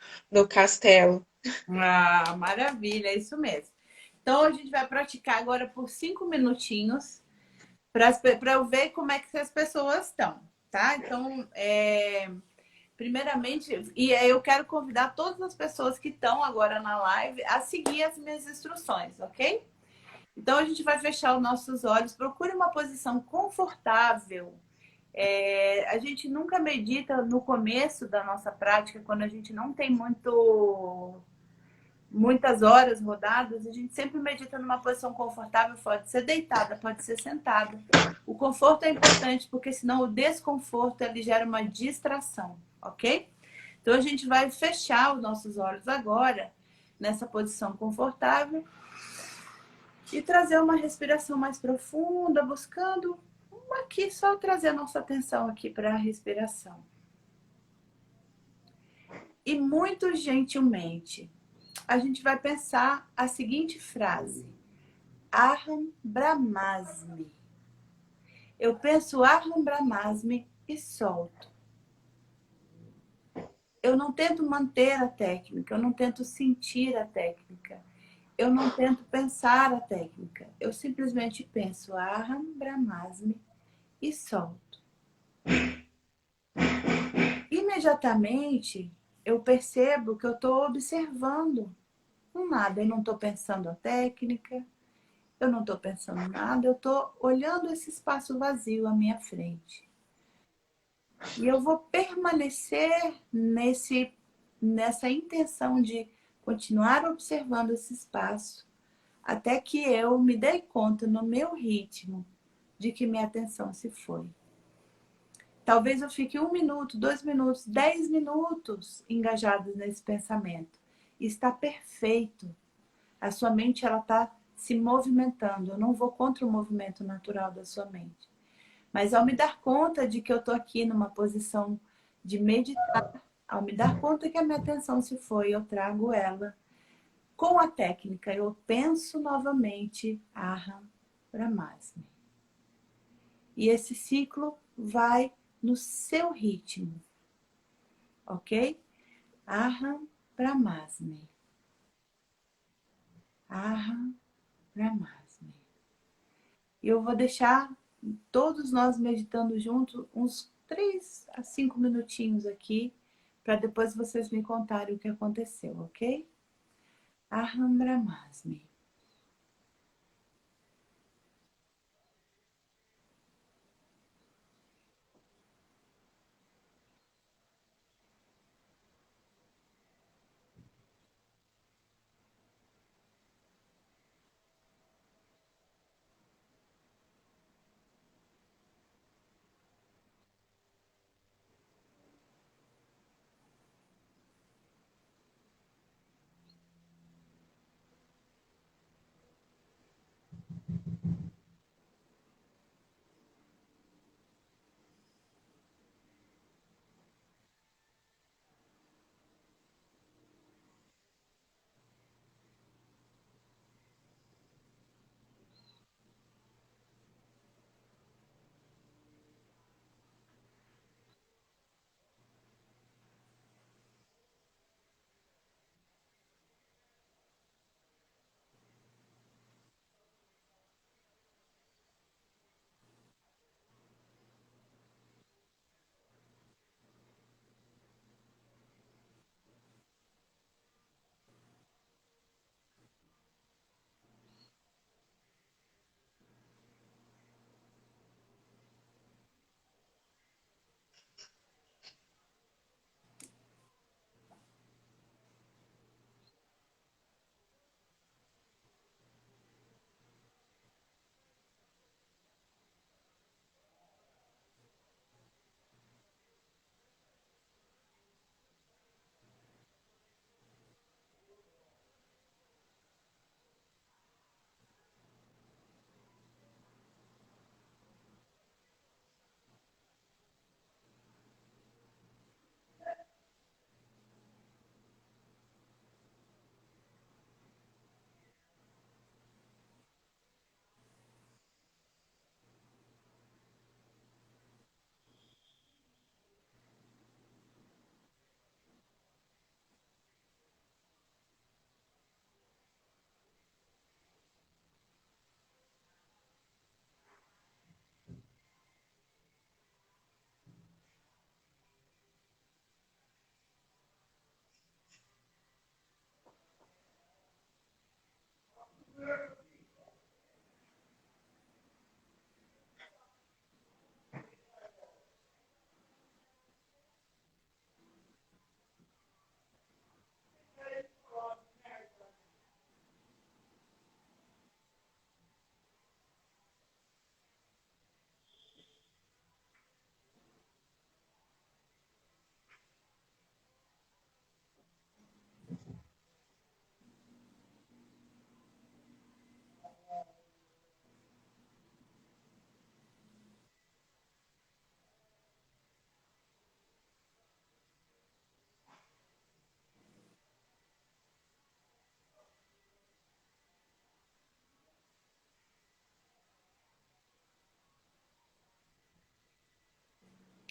castelo. Ah, maravilha, é isso mesmo. Então a gente vai praticar agora por 5 minutinhos para eu ver como é que as pessoas estão, tá? Então, primeiramente, e aí eu quero convidar todas as pessoas que estão agora na live a seguir as minhas instruções, ok? Então a gente vai fechar os nossos olhos, procure uma posição confortável. A gente nunca medita no começo da nossa prática, quando a gente não tem muitas horas rodadas, a gente sempre medita numa posição confortável, pode ser deitada, pode ser sentada. O conforto é importante, porque senão o desconforto ele gera uma distração, ok? Então a gente vai fechar os nossos olhos agora, nessa posição confortável, e trazer uma respiração mais profunda, buscando aqui, só trazer a nossa atenção aqui para a respiração. E muito gentilmente, a gente vai pensar a seguinte frase: Aham Brahmasmi. Eu penso Aham Brahmasmi e solto. Eu não tento manter a técnica, eu não tento sentir a técnica, eu não tento pensar a técnica. Eu simplesmente penso Aham Brahmasmi e solto. Imediatamente eu percebo que eu estou observando um nada. Eu não estou pensando a técnica, eu não estou pensando nada, eu estou olhando esse espaço vazio à minha frente. E eu vou permanecer nessa intenção de continuar observando esse espaço até que eu me dei conta no meu ritmo de que minha atenção se foi. Talvez eu fique 1 minuto, 2 minutos, 10 minutos engajados nesse pensamento. E está perfeito. A sua mente ela está se movimentando. Eu não vou contra o movimento natural da sua mente. Mas ao me dar conta de que eu estou aqui numa posição de meditar, ao me dar conta que a minha atenção se foi, eu trago ela com a técnica. Eu penso novamente Aham Brahmasmi. E esse ciclo vai no seu ritmo, ok? Aham Brahmasmi. Aham Brahmasmi. E eu vou deixar todos nós meditando juntos uns 3 a 5 minutinhos aqui, para depois vocês me contarem o que aconteceu, ok? Aham Brahmasmi.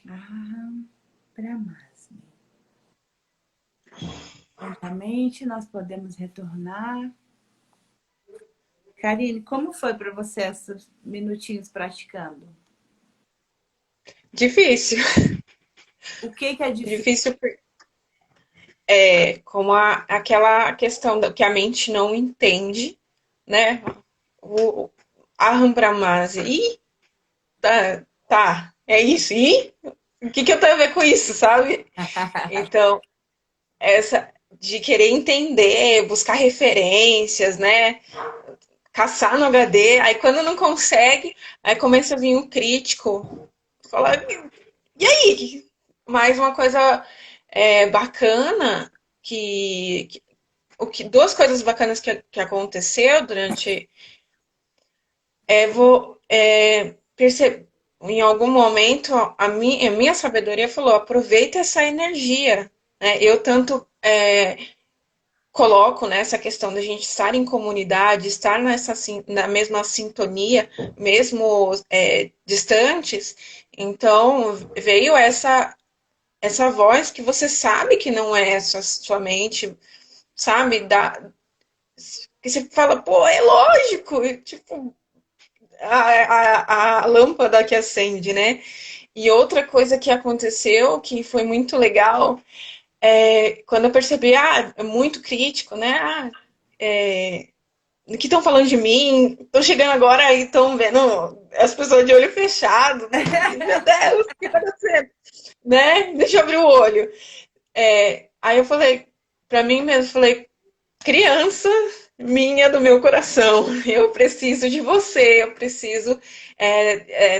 Aham, Brahmasmi. Lentamente nós podemos retornar. Karine, como foi para você esses minutinhos praticando? Difícil. O que que é difícil? Difícil como aquela questão que a mente não entende, né? O, a Brahmasi. E tá, é isso. E o que eu tenho a ver com isso, sabe? Então, essa de querer entender, buscar referências, né? Caçar no HD, aí quando não consegue, aí começa a vir um crítico, falar, e aí? Mais uma coisa bacana duas coisas bacanas que aconteceu durante vou perceber em algum momento a minha sabedoria falou aproveita essa energia, né? Eu tanto coloco nessa questão da gente estar em comunidade, estar na mesma sintonia, mesmo distantes. Então veio essa voz que você sabe que não é sua mente, sabe? Que você fala, pô, é lógico, tipo, a lâmpada que acende, né? E outra coisa que aconteceu, que foi muito legal, quando eu percebi, é muito crítico, né? O que estão falando de mim? Estão chegando agora e estão vendo as pessoas de olho fechado. Meu Deus, o que está acontecendo? Né? Deixa eu abrir o olho. Aí eu falei, para mim mesmo, falei, criança minha do meu coração, eu preciso de você, eu preciso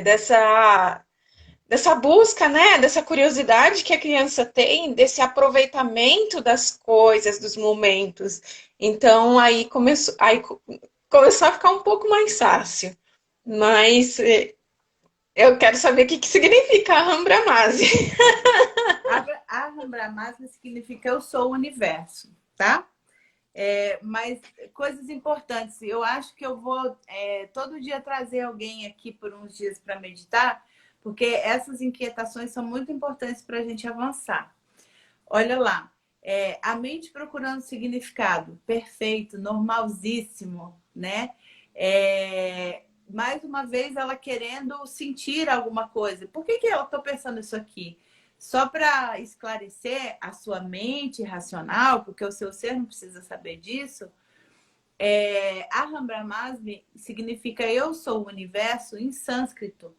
dessa busca, né? Dessa curiosidade que a criança tem, desse aproveitamento das coisas, dos momentos. Então começou a ficar um pouco mais fácil. Mas eu quero saber o que significa a Rambramase. A Brahmasmi significa eu sou o universo, tá? Mas coisas importantes. Eu acho que eu vou todo dia trazer alguém aqui por uns dias para meditar, porque essas inquietações são muito importantes para a gente avançar. Olha lá, a mente procurando significado, perfeito, normalzíssimo, né? Mais uma vez, ela querendo sentir alguma coisa. Por que eu estou pensando isso aqui? Só para esclarecer a sua mente racional, porque o seu ser não precisa saber disso, Aham Brahmasmi significa eu sou o universo em sânscrito.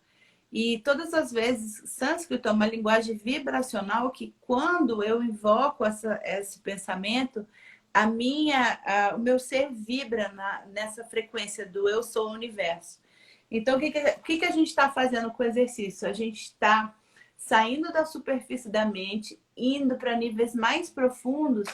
E todas as vezes, sânscrito é uma linguagem vibracional que quando eu invoco esse pensamento, o meu ser vibra nessa frequência do eu sou o universo. Então, o que a gente está fazendo com o exercício? A gente está saindo da superfície da mente, indo para níveis mais profundos,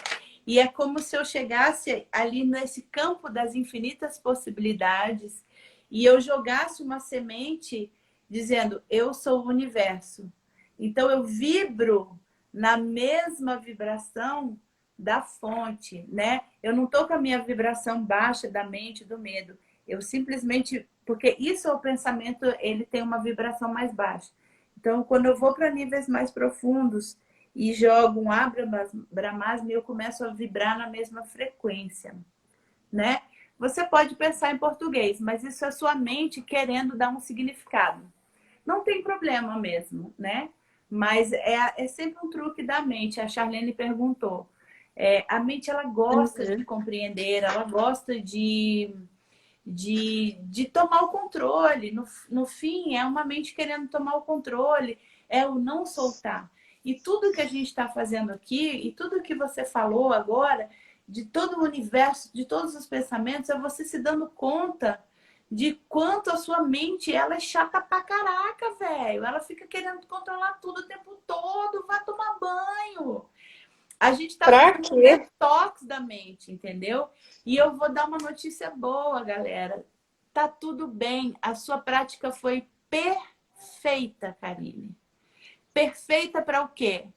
e é como se eu chegasse ali nesse campo das infinitas possibilidades e eu jogasse uma semente dizendo, eu sou o universo. Então, eu vibro na mesma vibração da fonte, né? Eu não estou com a minha vibração baixa da mente, do medo. Eu simplesmente... Porque isso é o pensamento, ele tem uma vibração mais baixa. Então, quando eu vou para níveis mais profundos e jogo um Brahmasmi, eu começo a vibrar na mesma frequência, né? Você pode pensar em português, mas isso é sua mente querendo dar um significado. Não tem problema mesmo, né? Mas é sempre um truque da mente. A Charlene perguntou. A mente, ela gosta de compreender, ela gosta de de tomar o controle. No fim, é uma mente querendo tomar o controle, é o não soltar. E tudo que a gente está fazendo aqui, e tudo que você falou agora, de todo o universo, de todos os pensamentos, é você se dando conta de quanto a sua mente ela é chata pra caraca, velho. Ela fica querendo controlar tudo o tempo todo. Vai tomar banho. A gente tá Pra fazendo um quê? detox da mente, entendeu? E eu vou dar uma notícia boa, galera. Tá tudo bem. A sua prática foi perfeita, Karine. Perfeita para o quê?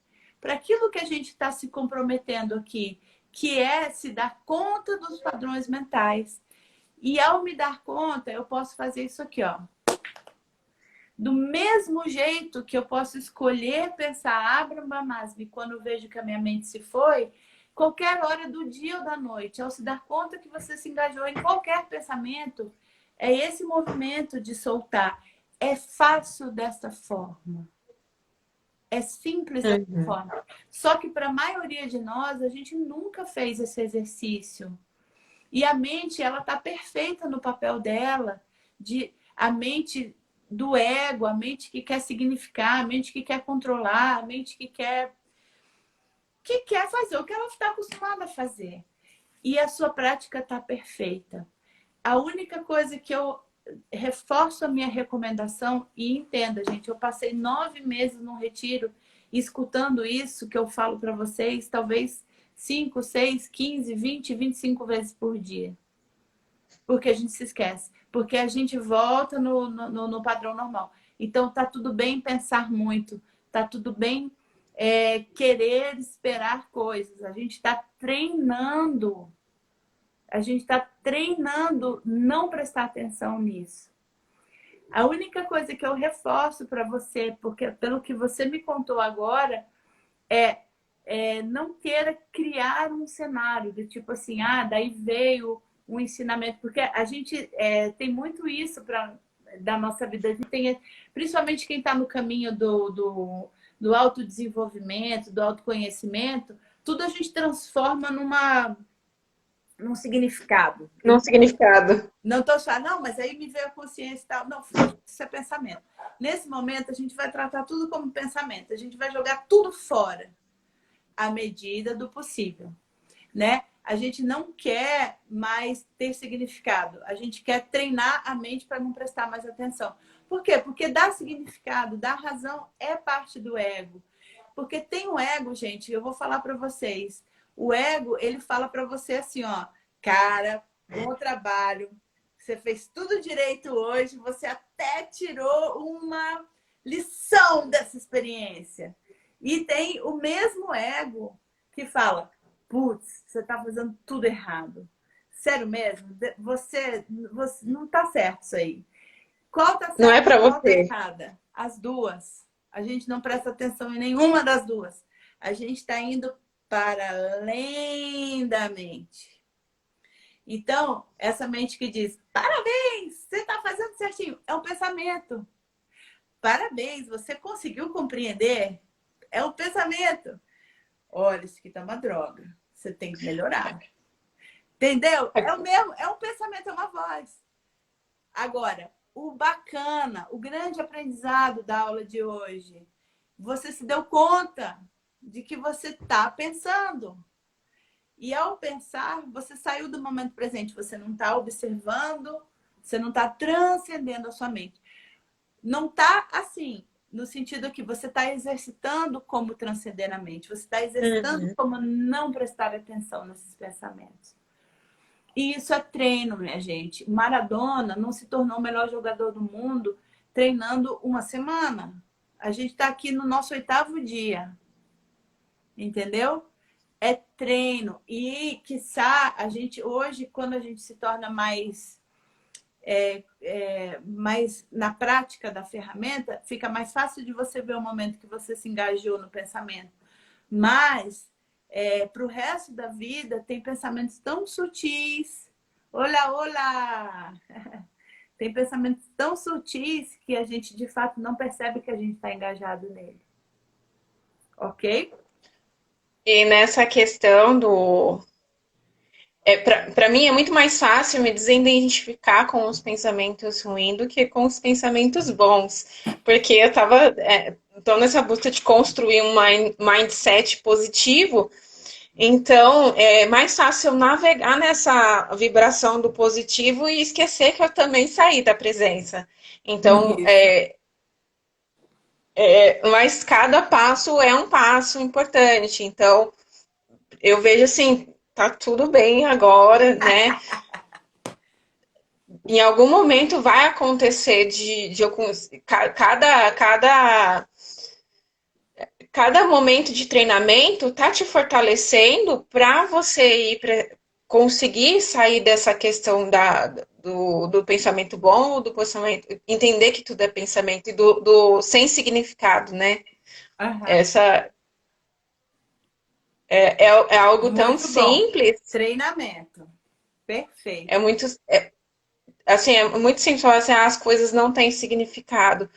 Para aquilo que a gente está se comprometendo aqui, que é se dar conta dos padrões mentais. E ao me dar conta, eu posso fazer isso aqui, ó. Do mesmo jeito que eu posso escolher pensar Abraham Masbi quando eu vejo que a minha mente se foi, qualquer hora do dia ou da noite, ao se dar conta que você se engajou em qualquer pensamento, é esse movimento de soltar. É fácil dessa forma. É simples dessa Uhum. forma. Só que para a maioria de nós, a gente nunca fez esse exercício. E a mente, ela tá perfeita no papel dela, de a mente do ego, a mente que quer significar, a mente que quer controlar, a mente que quer fazer o que ela está acostumada a fazer. E a sua prática está perfeita. A única coisa que eu reforço a minha recomendação, e entenda, gente, eu passei 9 meses num retiro escutando isso que eu falo para vocês, talvez 5, 6, 15, 20, 25 vezes por dia. Porque a gente se esquece. Porque a gente volta no padrão normal. Então, tá tudo bem pensar muito. Tá tudo bem querer esperar coisas. A gente está treinando. A gente está treinando não prestar atenção nisso. A única coisa que eu reforço para você, porque pelo que você me contou agora, não queira criar um cenário do tipo assim, daí veio um ensinamento, porque a gente tem muito isso da nossa vida. A gente tem, principalmente quem está no caminho do autodesenvolvimento, do autoconhecimento, tudo a gente transforma num significado. Não significado. Não estou falando, não, mas aí me veio a consciência e tal. Não, isso é pensamento. Nesse momento, a gente vai tratar tudo como pensamento. A gente vai jogar tudo fora à medida do possível, né? A gente não quer mais ter significado. A gente quer treinar a mente para não prestar mais atenção. Por quê? Porque dar significado, dar razão é parte do ego. Porque tem o ego, gente, eu vou falar para vocês. O ego, ele fala para você assim, ó, cara, bom trabalho. Você fez tudo direito hoje, você até tirou uma lição dessa experiência. E tem o mesmo ego que fala, putz, você está fazendo tudo errado. Sério mesmo? Você não está certo isso aí. Qual está Não é certa para e qual está você. errada? As duas. A gente não presta atenção em nenhuma das duas. A gente está indo para além da mente. Então, essa mente que diz, parabéns, você está fazendo certinho, é um pensamento. Parabéns, você conseguiu compreender? É um pensamento. Olha, isso aqui tá uma droga. Você tem que melhorar. Entendeu? É o mesmo, é um pensamento, é uma voz. Agora, o bacana, o grande aprendizado da aula de hoje, você se deu conta de que você está pensando. E ao pensar, você saiu do momento presente, você não está observando, você não está transcendendo a sua mente. Não está assim, no sentido que você está exercitando como transcender a mente, você está exercitando como não prestar atenção nesses pensamentos. E isso é treino, minha gente. Maradona não se tornou o melhor jogador do mundo treinando uma semana. A gente está aqui no nosso 8º dia. Entendeu? É treino. E, quiçá, a gente hoje, quando a gente se torna mais na prática da ferramenta, fica mais fácil de você ver o momento que você se engajou no pensamento. Mas, para o resto da vida, tem pensamentos tão sutis. Olá, olá! Tem pensamentos tão sutis que a gente, de fato, não percebe que a gente está engajado nele. Ok? E nessa questão do Para mim é muito mais fácil me desidentificar com os pensamentos ruins do que com os pensamentos bons. Porque tô nessa busca de construir um mindset positivo, então é mais fácil eu navegar nessa vibração do positivo e esquecer que eu também saí da presença. Então, Isso. mas cada passo é um passo importante. Então, eu vejo assim, tá tudo bem agora, né? Em algum momento vai acontecer cada momento de treinamento tá te fortalecendo para você conseguir sair dessa questão do pensamento bom, do pensamento, entender que tudo é pensamento e do sem significado, né? Aham. Essa é algo tão Muito bom. simples, Treinamento. é Perfeito. muito, assim, é muito simples falar assim, as coisas não têm significado,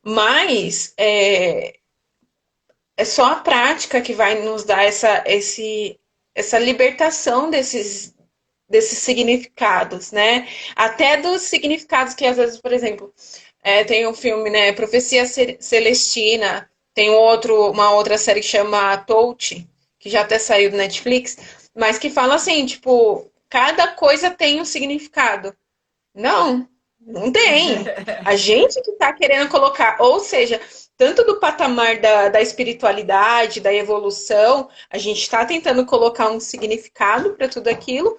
mas é só a prática que vai nos dar essa libertação desses significados, né? Até dos significados que às vezes, por exemplo, tem um filme, né? Profecia Celestina, tem uma outra série que chama Touch, que já até saiu do Netflix, mas que fala assim, tipo, cada coisa tem um significado. Não, não tem. A gente que está querendo colocar, ou seja, tanto do patamar da espiritualidade, da evolução, a gente está tentando colocar um significado para tudo aquilo,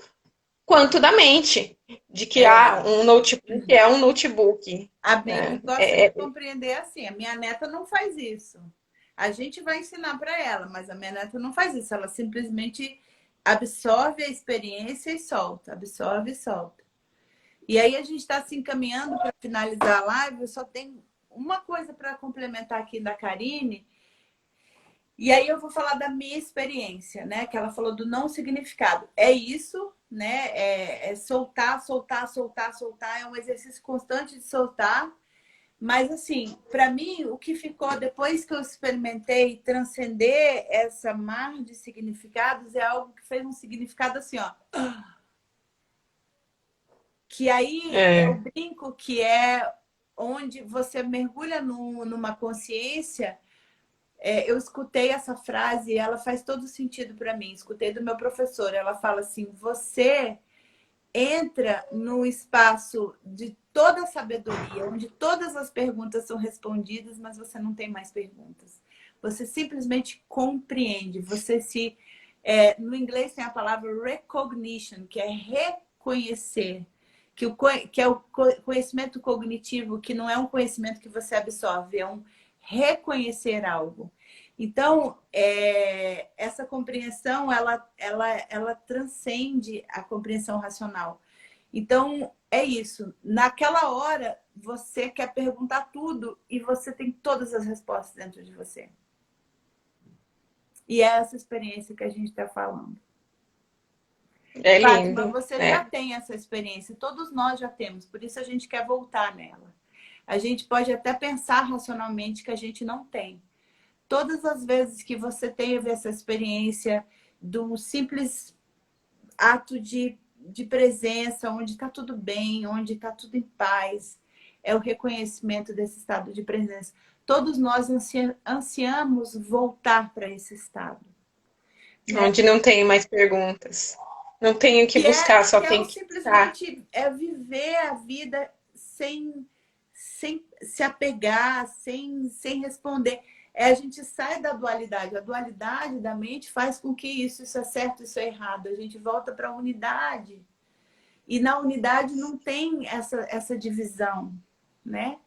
quanto da mente, de que É. um notebook é um notebook. A mente Né? gosta de compreender assim. A minha neta não faz isso. A gente vai ensinar para ela, mas a minha neta não faz isso. Ela simplesmente absorve a experiência e solta, absorve e solta. E aí a gente está se encaminhando para finalizar a live. Eu só tenho uma coisa para complementar aqui da Karine. E aí eu vou falar da minha experiência, né? Que ela falou do não significado. É isso, né? É soltar, soltar, soltar, soltar. É um exercício constante de soltar. Mas assim, para mim, o que ficou depois que eu experimentei transcender essa mar de significados é algo que fez um significado assim, ó. Que aí eu É, brinco que é onde você mergulha numa consciência. Eu escutei essa frase e ela faz todo sentido para mim. Escutei do meu professor. Ela fala assim: você entra no espaço de toda a sabedoria, onde todas as perguntas são respondidas, mas você não tem mais perguntas. Você simplesmente compreende. Você se. No inglês tem a palavra recognition, que é reconhecer. Que é o conhecimento cognitivo, que não é um conhecimento que você absorve, é um reconhecer algo. Então, essa compreensão, ela transcende a compreensão racional. Então, é isso. Naquela hora, você quer perguntar tudo e você tem todas as respostas dentro de você. E é essa experiência que a gente está falando. é Fátima, lindo. você já tem essa experiência. Todos nós já temos. Por isso a gente quer voltar nela. A gente pode até pensar racionalmente que a gente não tem. Todas as vezes que você teve essa experiência de um simples ato de presença, onde está tudo bem, onde está tudo em paz, é o reconhecimento desse estado de presença. Todos nós ansiamos voltar para esse estado. Né? Onde não tem mais perguntas. Não tenho o que buscar, só Que é tenho o que estar. simplesmente viver a vida sem se apegar, sem responder. A gente sai da dualidade. A dualidade da mente faz com que isso é certo, isso é errado. A gente volta para a unidade. E na unidade não tem essa divisão, né?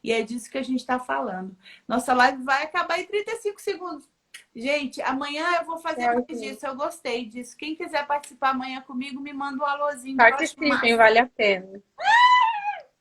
E é disso que a gente está falando. Nossa live vai acabar em 35 segundos. Gente, amanhã eu vou fazer mais disso. Eu gostei disso. Quem quiser participar amanhã comigo, me manda um alôzinho que eu acho Participem, massa. vale a pena.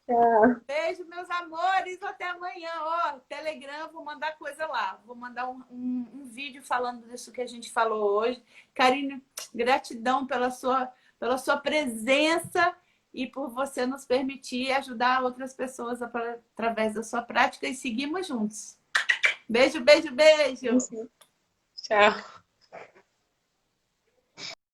Tchau. Beijo, meus amores. Até amanhã. Ó, Telegram, vou mandar coisa lá. Vou mandar um vídeo falando disso que a gente falou hoje. Karine, gratidão pela sua presença e por você nos permitir ajudar outras pessoas através da sua prática e seguimos juntos. Beijo, beijo, beijo. Tchau.